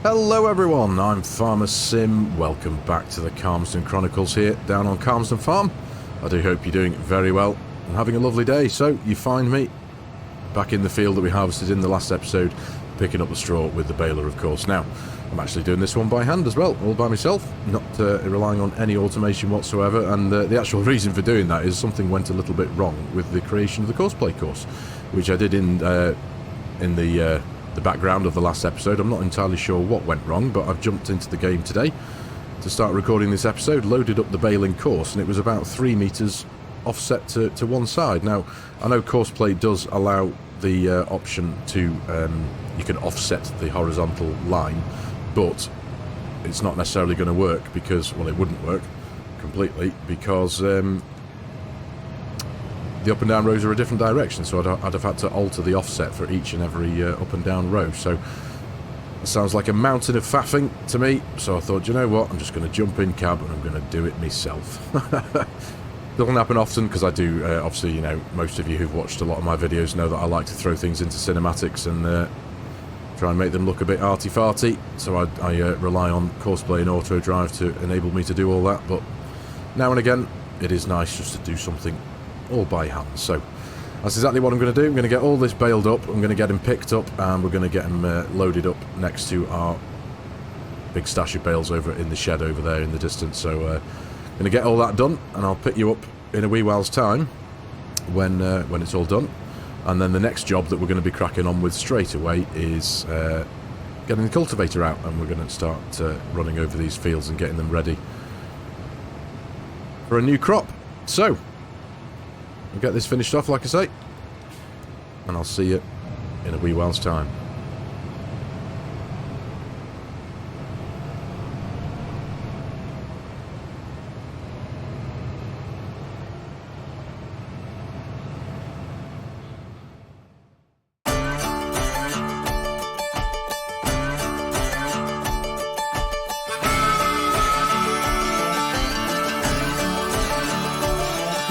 Hello everyone, I'm FARMERSIM. Welcome back to the Calmsden Chronicles here, down on Calmsden Farm. I do hope you're doing very well and having a lovely day. So, you find me back in the field that we harvested in the last episode, picking up the straw with the baler, of course. Now, I'm actually doing this one by hand as well, all by myself, not relying on any automation whatsoever, and the actual reason for doing that is something went a little bit wrong with the creation of the Courseplay course, which I did in the background of the last episode. I'm not entirely sure what went wrong, but I've jumped into the game today to start recording this episode, loaded up the baling course, and it was about 3 meters offset to one side. Now, I know Courseplay does allow the option to, you can offset the horizontal line, but it's not necessarily going to work because, well, it wouldn't work completely because the up and down rows are a different direction, so I'd have had to alter the offset for each and every up and down row. So it sounds like a mountain of faffing to me, so I thought, you know what, I'm just going to jump in cab and I'm going to do it myself. Doesn't happen often because I do, obviously, you know, most of you who've watched a lot of my videos know that I like to throw things into cinematics and try and make them look a bit arty-farty, so I rely on Courseplay and Auto Drive to enable me to do all that, but now and again it is nice just to do something all by hand. So that's exactly what I'm going to do. I'm going to get all this baled up, I'm going to get them picked up, and we're going to get them loaded up next to our big stash of bales over in the shed over there in the distance. So I'm going to get all that done, and I'll pick you up in a wee while's time when it's all done. And then the next job that we're going to be cracking on with straight away is getting the cultivator out, and we're going to start running over these fields and getting them ready for a new crop. So we'll get this finished off, like I say, and I'll see you in a wee while's time.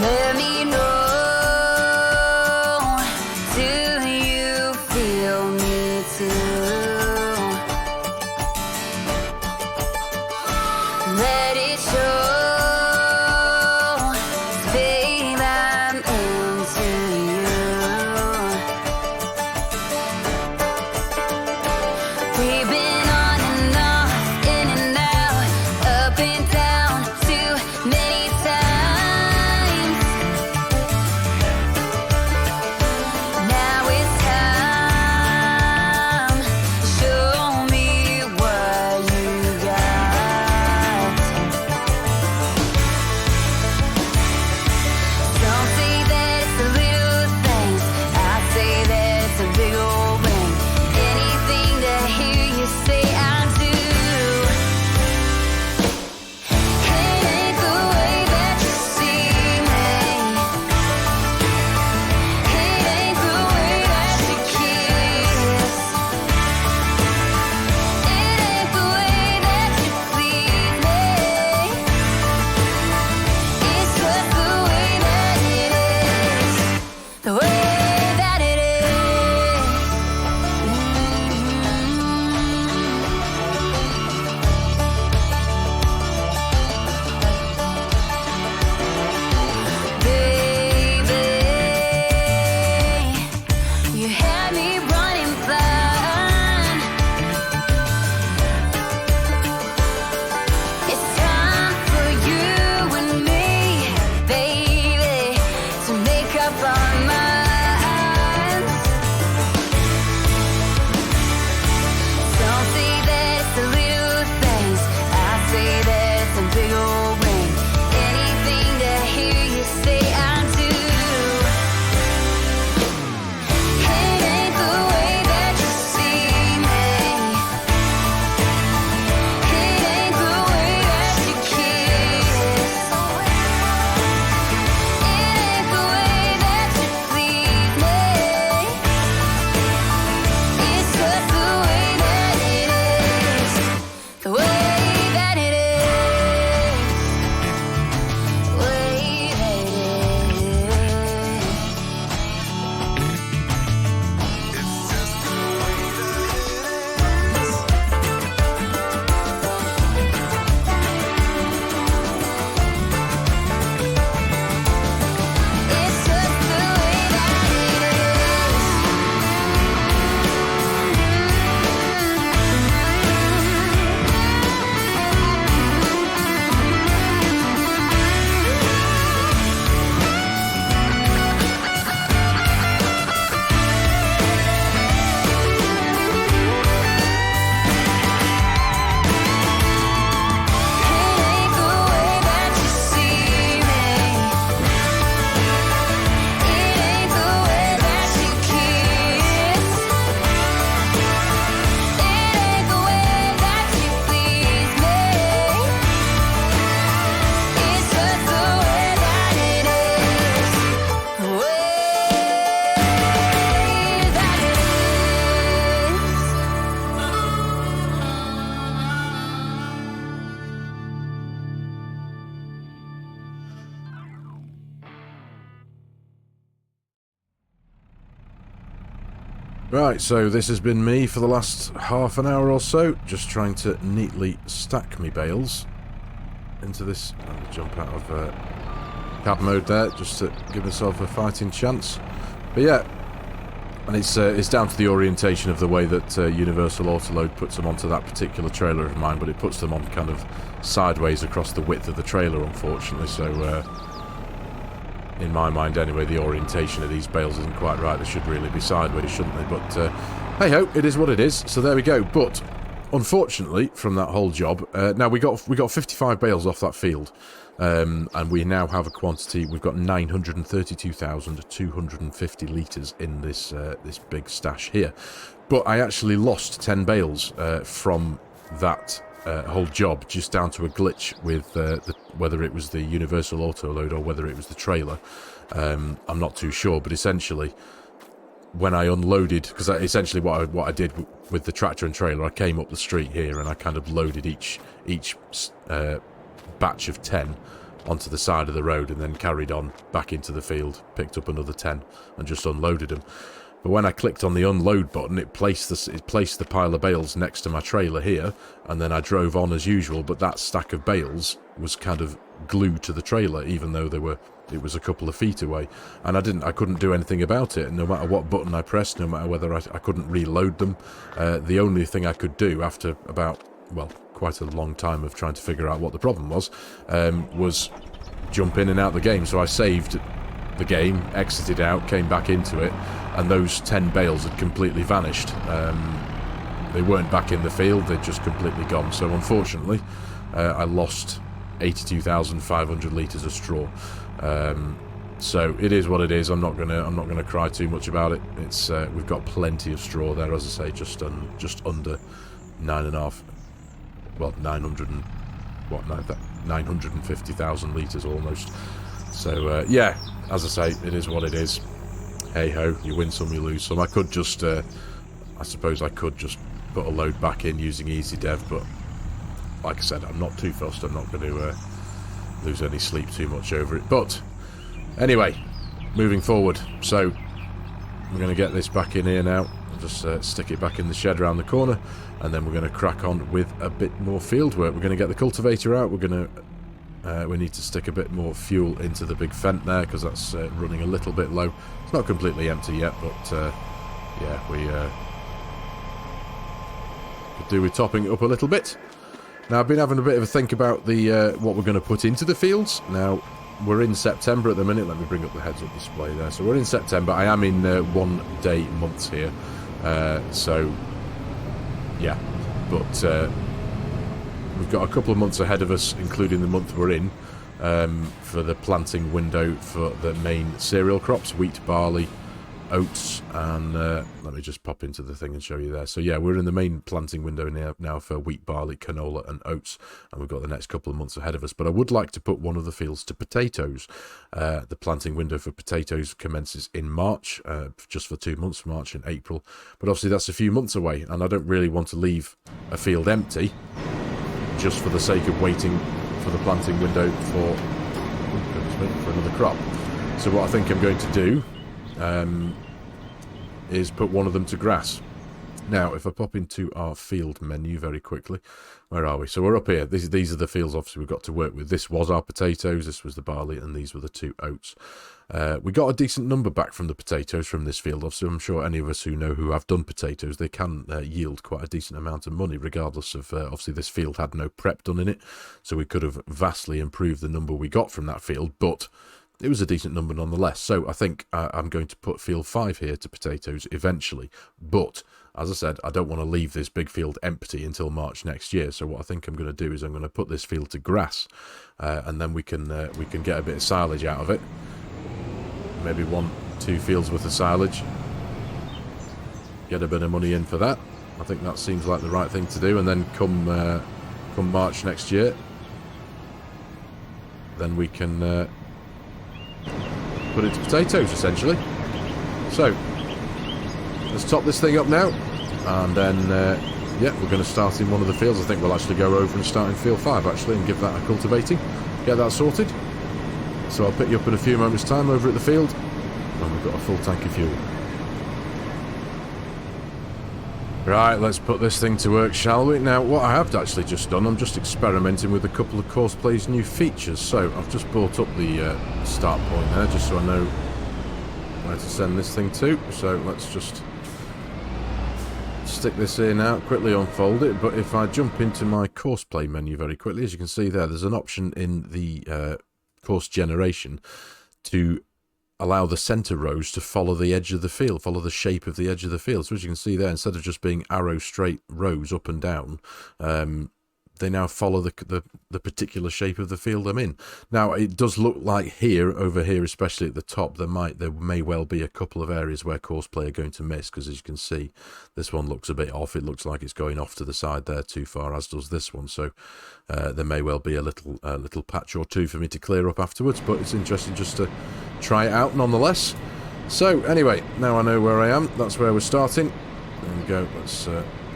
Let me know, do you feel me? Right, so this has been me for the last half an hour or so, just trying to neatly stack me bales into this. I'll jump out of cab mode there, just to give myself a fighting chance. But yeah, and it's down to the orientation of the way that Universal Autoload puts them onto that particular trailer of mine, but it puts them on kind of sideways across the width of the trailer, unfortunately, so in my mind anyway, the orientation of these bales isn't quite right. They should really be sideways, shouldn't they? But hey-ho, it is what it is, so there we go. But unfortunately, from that whole job, now we got 55 bales off that field, and we now have a quantity. We've got 932,250 litres in this this big stash here. But I actually lost 10 bales from that whole job, just down to a glitch with whether it was the Universal Autoload or whether it was the trailer. I'm not too sure, but essentially, when I unloaded, because essentially what I did with the tractor and trailer, I came up the street here and I kind of loaded each batch of 10 onto the side of the road and then carried on back into the field, picked up another 10 and just unloaded them. But when I clicked on the unload button, it placed the pile of bales next to my trailer here, and then I drove on as usual, but that stack of bales was kind of glued to the trailer, even though it was a couple of feet away. And I couldn't do anything about it. No matter what button I pressed, no matter whether I couldn't reload them, the only thing I could do after about, well, quite a long time of trying to figure out what the problem was jump in and out the game. So I saved the game, exited out, came back into it, and those 10 bales had completely vanished. They weren't back in the field, they'd just completely gone. So unfortunately, I lost 82,500 litres of straw. So it is what it is. I'm not gonna cry too much about it. It's we've got plenty of straw there, as I say, just under 9.5. Well, 950,000 litres almost. So yeah, as I say, it is what it is. Hey ho, you win some, you lose some. I could just, I suppose I could just put a load back in using EasyDev, but like I said, I'm not too fussed. I'm not going to lose any sleep too much over it. But anyway, moving forward. So I'm going to get this back in here now. I'll just stick it back in the shed around the corner, and then we're going to crack on with a bit more field work. We're going to get the cultivator out. We're going to we need to stick a bit more fuel into the big fent there, because that's running a little bit low. It's not completely empty yet, but yeah, we could do with topping it up a little bit. Now, I've been having a bit of a think about the what we're going to put into the fields. Now, we're in September at the minute. Let me bring up the heads-up display there. So we're in September. I am in 1 day months here. So, yeah. But we've got a couple of months ahead of us, including the month we're in, for the planting window for the main cereal crops: wheat, barley, oats, and let me just pop into the thing and show you there. So yeah, we're in the main planting window now for wheat, barley, canola and oats, and we've got the next couple of months ahead of us. But I would like to put one of the fields to potatoes. The planting window for potatoes commences in March, just for 2 months, March and April. But obviously that's a few months away, and I don't really want to leave a field empty just for the sake of waiting for the planting window for another crop. So what I think I'm going to do is put one of them to grass. Now, if I pop into our field menu very quickly, where are we? So we're up here. These are the fields, obviously, we've got to work with. This was our potatoes, this was the barley, and these were the 2 oats. We got a decent number back from the potatoes from this field. Obviously, I'm sure any of us who have done potatoes, they can yield quite a decent amount of money, regardless of, obviously, this field had no prep done in it, so we could have vastly improved the number we got from that field, but it was a decent number nonetheless. So I think I'm going to put field 5 here to potatoes eventually. But as I said, I don't want to leave this big field empty until March next year. So what I think I'm going to do is I'm going to put this field to grass, and then we can get a bit of silage out of it. Maybe 1-2 fields worth of silage. Get a bit of money in for that. I think that seems like the right thing to do. And then come March next year, then we can put it to potatoes, essentially. So let's top this thing up now, and then yeah, we're going to start in one of the fields. I think we'll actually go over and start in field 5 actually, and give that a cultivating, get that sorted. So I'll pick you up in a few moments time over at the field when we've got a full tank of fuel. Right, let's put this thing to work, shall we? Now, what I have actually just done, I'm just experimenting with a couple of Courseplay's new features. So, I've just brought up the start point there, just so I know where to send this thing to. So, let's just stick this here now, quickly unfold it. But if I jump into my Courseplay menu very quickly, as you can see there's an option in the course generation to allow the center rows to follow the edge of the field, follow the shape of the edge of the field. So as you can see there, instead of just being arrow straight rows up and down, they now follow the particular shape of the field I'm in. Now, it does look like over here, especially at the top, there may well be a couple of areas where Courseplay are going to miss, because as you can see, this one looks a bit off. It looks like it's going off to the side there too far, as does this one. So there may well be a little patch or two for me to clear up afterwards, but it's interesting just to try it out nonetheless. So anyway, now I know where I am. That's where we're starting. There we go. Let's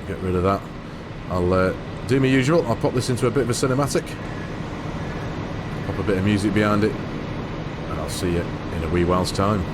get rid of that. I'll do my usual. I'll pop this into a bit of a cinematic, pop a bit of music behind it, and I'll see you in a wee while's time.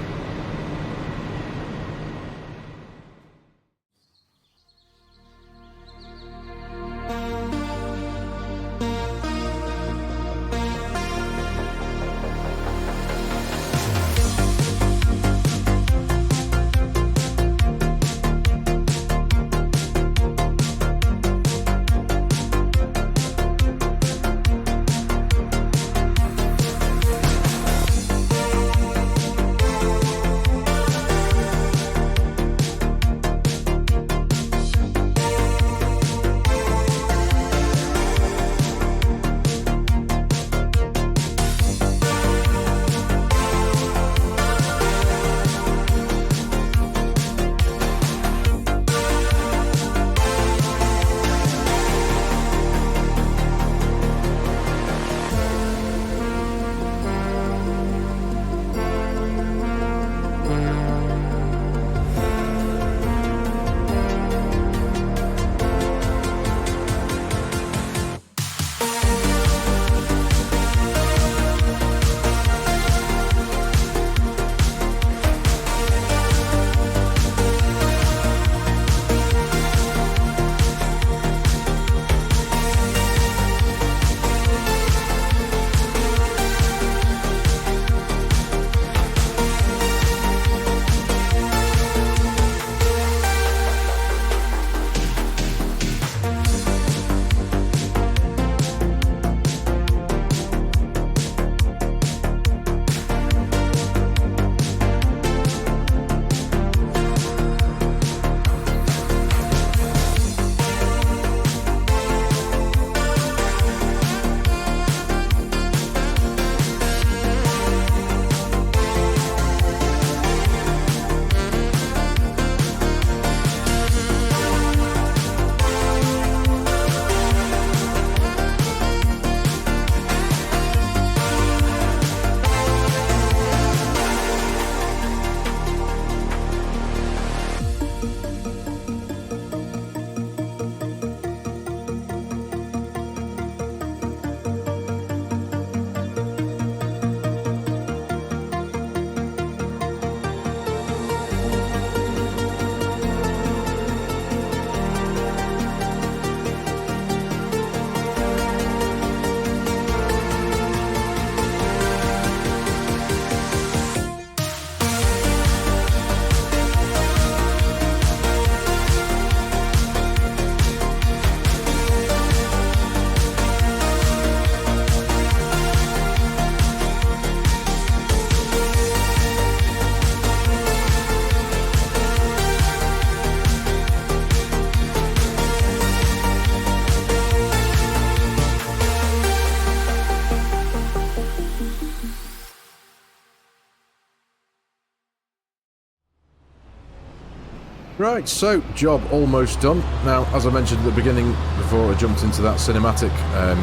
Right, so job almost done. Now, as I mentioned at the beginning, before I jumped into that cinematic,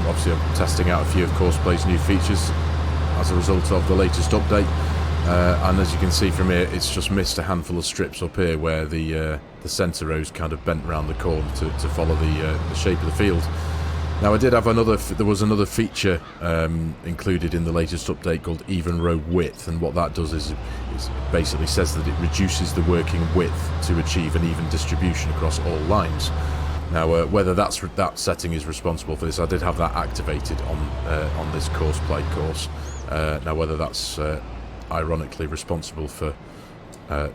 obviously I'm testing out a few of Courseplay's new features as a result of the latest update. And as you can see from here, it's just missed a handful of strips up here where the centre rows kind of bent round the corner to follow the shape of the field. Now I did have there was another feature included in the latest update called even row width, and what that does is basically says that it reduces the working width to achieve an even distribution across all lines. Now whether that setting is responsible for this, I did have that activated on this Courseplay course. Now whether that's ironically responsible for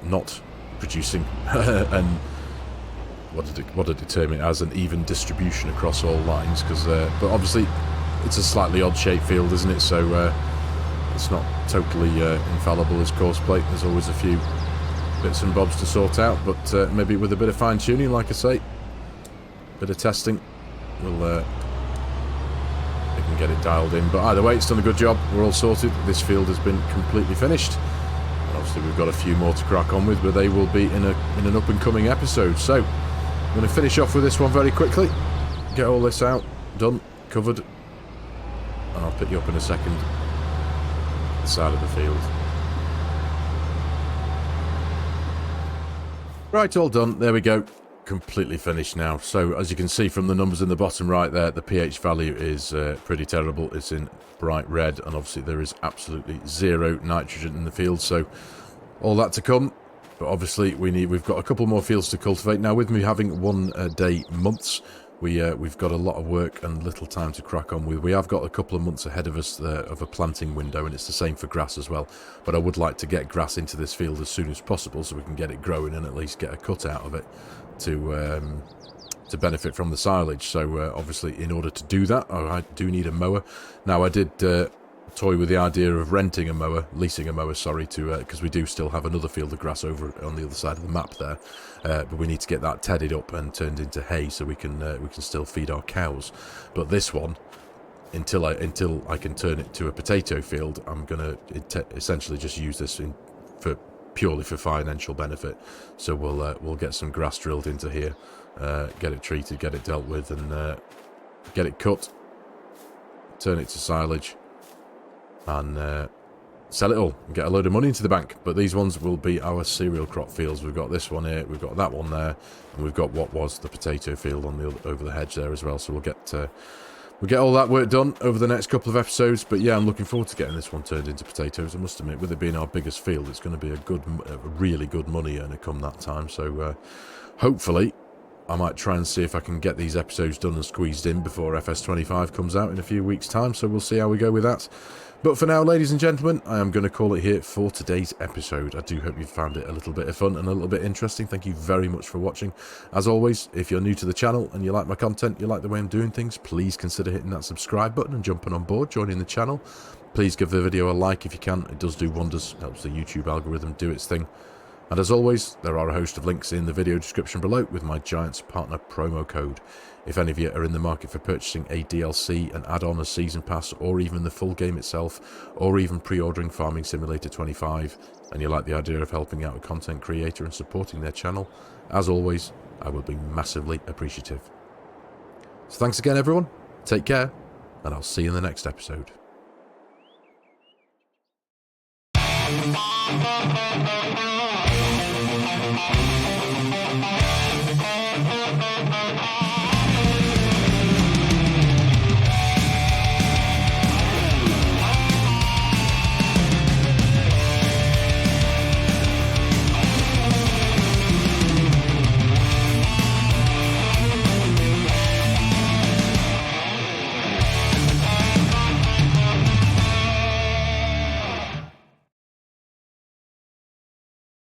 not producing and what to determine it as an even distribution across all lines, because but obviously it's a slightly odd shaped field, isn't it? So it's not totally infallible as Courseplay. There's always a few bits and bobs to sort out, but maybe with a bit of fine tuning, like I say, bit of testing, we can get it dialed in. But either way, it's done a good job. We're all sorted. This field has been completely finished. And obviously we've got a few more to crack on with, but they will be in an up and coming episode. So I'm going to finish off with this one very quickly, get all this out, done, covered, and I'll pick you up in a second, the side of the field. Right, all done, there we go, completely finished now. So as you can see from the numbers in the bottom right there, the pH value is pretty terrible. It's in bright red, and obviously there is absolutely zero nitrogen in the field, so all that to come. But obviously we've got a couple more fields to cultivate. Now with me having 1 day months, we've got a lot of work and little time to crack on with. We have got a couple of months ahead of us of a planting window, and it's the same for grass as well. But I would like to get grass into this field as soon as possible so we can get it growing and at least get a cut out of it to benefit from the silage. So obviously in order to do that, I do need a mower. Now I did toy with the idea of renting a mower, leasing a mower, sorry, to because we do still have another field of grass over on the other side of the map there, but we need to get that tedded up and turned into hay so we can still feed our cows. But this one, until I can turn it to a potato field, I'm gonna essentially just use this purely for financial benefit. So we'll get some grass drilled into here, get it treated, get it dealt with, and get it cut, turn it to silage, and sell it all and get a load of money into the bank. But these ones will be our cereal crop fields. We've got this one here, we've got that one there, and we've got what was the potato field on over the hedge there as well. So we'll get all that work done over the next couple of episodes. But yeah, I'm looking forward to getting this one turned into potatoes. I must admit, with it being our biggest field, it's going to be a really good money earner come that time. So hopefully I might try and see if I can get these episodes done and squeezed in before FS25 comes out in a few weeks' time. So we'll see how we go with that. But for now, ladies and gentlemen, I am going to call it here for today's episode. I do hope you found it a little bit of fun and a little bit interesting. Thank you very much for watching. As always, if you're new to the channel and you like my content, you like the way I'm doing things, please consider hitting that subscribe button and jumping on board, joining the channel. Please give the video a like if you can. It does do wonders. Helps the YouTube algorithm do its thing. And as always, there are a host of links in the video description below with my Giants Partner promo code. If any of you are in the market for purchasing a DLC, an add-on, a season pass, or even the full game itself, or even pre-ordering Farming Simulator 25, and you like the idea of helping out a content creator and supporting their channel, as always, I will be massively appreciative. So thanks again, everyone. Take care, and I'll see you in the next episode.